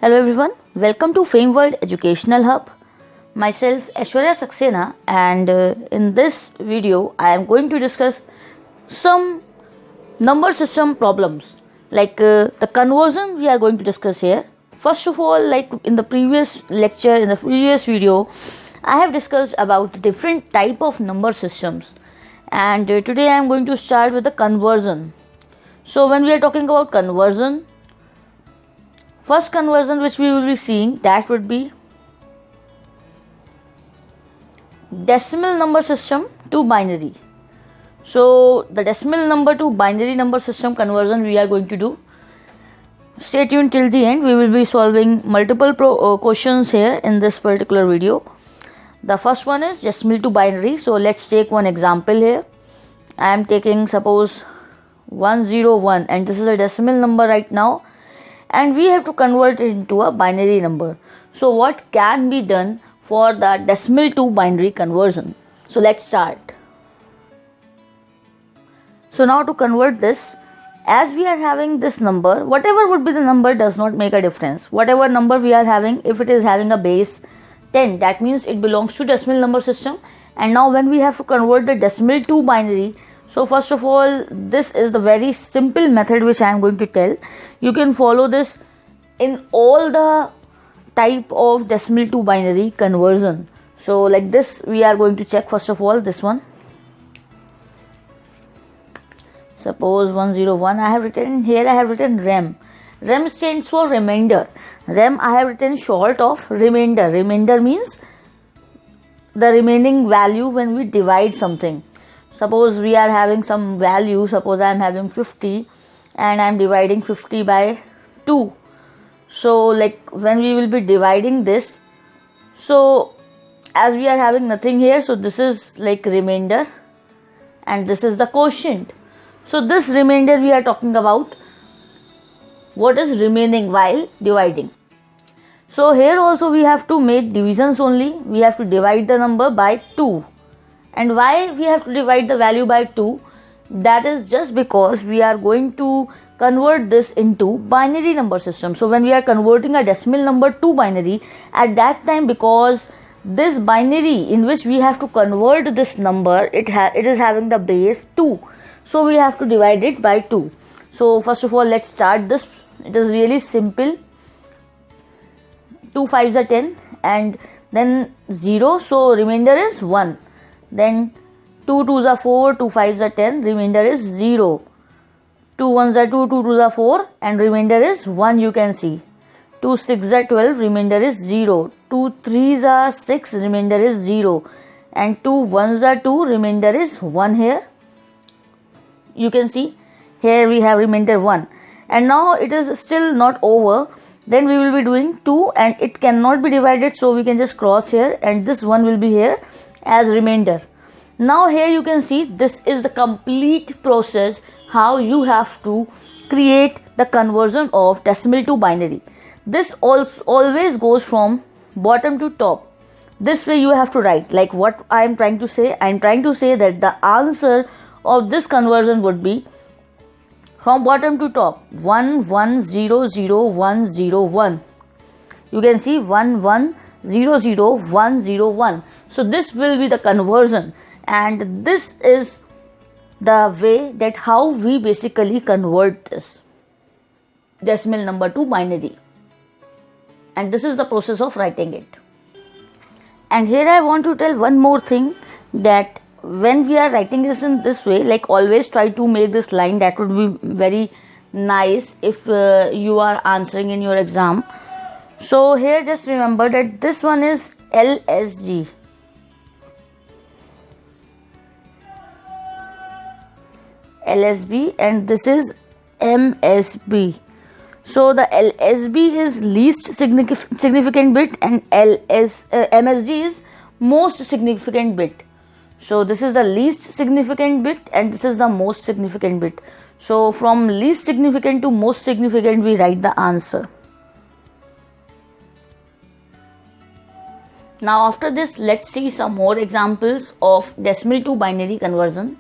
Hello everyone, welcome to Fame World Educational Hub. Myself Aishwarya Saxena, and in this video I am going to discuss some number system problems like the conversion we are going to discuss here. First of all, like in the previous lecture, in the previous video, I have discussed about different type of number systems, and today I am going to start with the conversion. So when we are talking about conversion, first conversion which we will be seeing, that would be decimal number system to binary. So the decimal number to binary number system conversion we are going to do. Stay tuned till the end. We will be solving multiple questions here in this particular video. The first one is decimal to binary. So let's take one example here. I am taking suppose 101, and this is a decimal number right now, and we have to convert it into a binary number. So what can be done for the decimal to binary conversion? So let's start. So now to convert this, as we are having this number, whatever would be the number does not make a difference. Whatever number we are having, if it is having a base 10, that means it belongs to decimal number system. And now when we have to convert the decimal to binary, so first of all, this is the very simple method which I am going to tell. You can follow this in all the type of decimal to binary conversion. So like this, we are going to check first of all this one. Suppose 101, I have written here, I have written rem. Rem stands for remainder. Rem I have written short of remainder. Remainder means the remaining value when we divide something. Suppose we are having some value, suppose I am having 50 and I am dividing 50 by 2. So like when we will be dividing this, so as we are having nothing here, so this is like remainder and this is the quotient. So this remainder we are talking about what is remaining while dividing. So here also we have to make divisions only. We have to divide the number by 2. And why we have to divide the value by 2? That is just because we are going to convert this into binary number system. So when we are converting a decimal number to binary, at that time, because this binary in which we have to convert this number, it is having the base 2. So we have to divide it by 2. So first of all, let's start this. It is really simple. 2 5s are 10 and then 0. So remainder is 1. Then 2 2s are 4, 2 5s are 10, remainder is 0. 2 1s are 2, 2 2s are 4, and remainder is 1, you can see. 2 6s are 12, remainder is 0. 2 3s are 6, remainder is 0. And 2 1s are 2, remainder is 1 here. You can see here we have remainder 1. And now it is still not over. Then we will be doing 2 and it cannot be divided, so we can just cross here and this 1 will be here as remainder. Now here you can see this is the complete process how you have to create the conversion of decimal to binary. This always goes from bottom to top. This way you have to write. Like what I am trying to say, I am trying to say that the answer of this conversion would be from bottom to top 1 1 0 0 1 0 1. You can see 1 1 0 0 1 0 1. So this will be the conversion, and this is the way that how we basically convert this decimal number to binary, and this is the process of writing it. And here I want to tell one more thing, that when we are writing this in this way, like always try to make this line. That would be very nice if you are answering in your exam. So here just remember that this one is LSG. LSB and this is MSB. So the LSB is least significant bit and MSG is most significant bit. So this is the least significant bit and this is the most significant bit. So from least significant to most significant we write the answer. Now after this, let's see some more examples of decimal to binary conversion.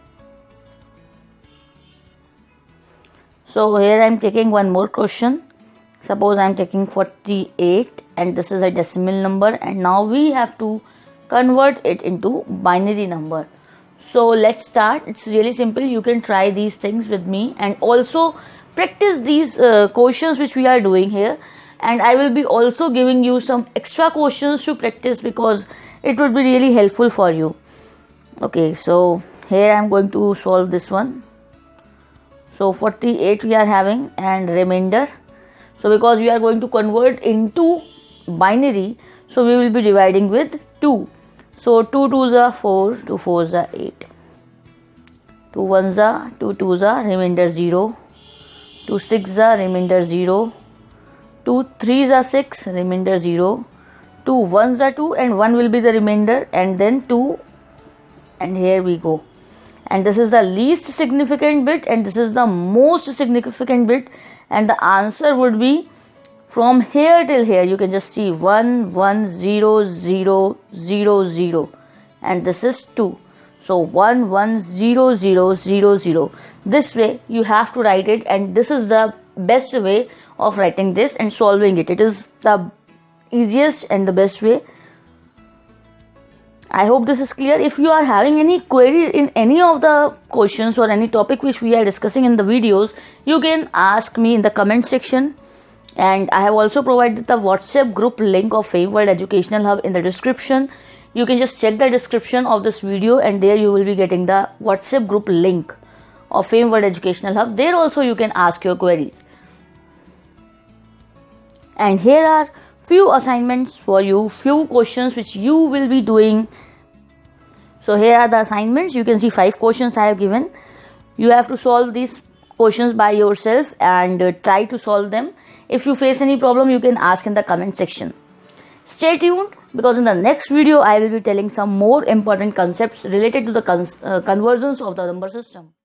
So here I am taking one more question. Suppose I am taking 48 and this is a decimal number, and now we have to convert it into binary number. So let's start. It's really simple. You can try these things with me and also practice these questions which we are doing here, and I will be also giving you some extra questions to practice because it would be really helpful for you. Okay, so here I am going to solve this one. So 48 we are having and remainder. So because we are going to convert into binary, so we will be dividing with 2. So 2 2s are 4, 2 4s are 8. 2 1s are 2 2s are remainder 0. 2 6s are remainder 0. 2 3s are 6, remainder 0. 2 1s are 2 and 1 will be the remainder, and then 2, and here we go. And this is the least significant bit and this is the most significant bit, and the answer would be from here till here. You can just see 1 1 0 0 0 0, and this is 2. So 1 1 0 0 0 0. This way you have to write it, and this is the best way of writing this and solving it. It is the easiest and the best way. I hope this is clear. If you are having any query in any of the questions or any topic which we are discussing in the videos, you can ask me in the comment section. And I have also provided the WhatsApp group link of Fame World Educational Hub in the description. You can just check the description of this video and there you will be getting the WhatsApp group link of Fame World Educational Hub. There also you can ask your queries. And here are few assignments for you, few questions which you will be doing. So here are the assignments. You can see 5 questions I have given. You have to solve these questions by yourself and try to solve them. If you face any problem, you can ask in the comment section. Stay tuned, because in the next video I will be telling some more important concepts related to the conversions of the number system.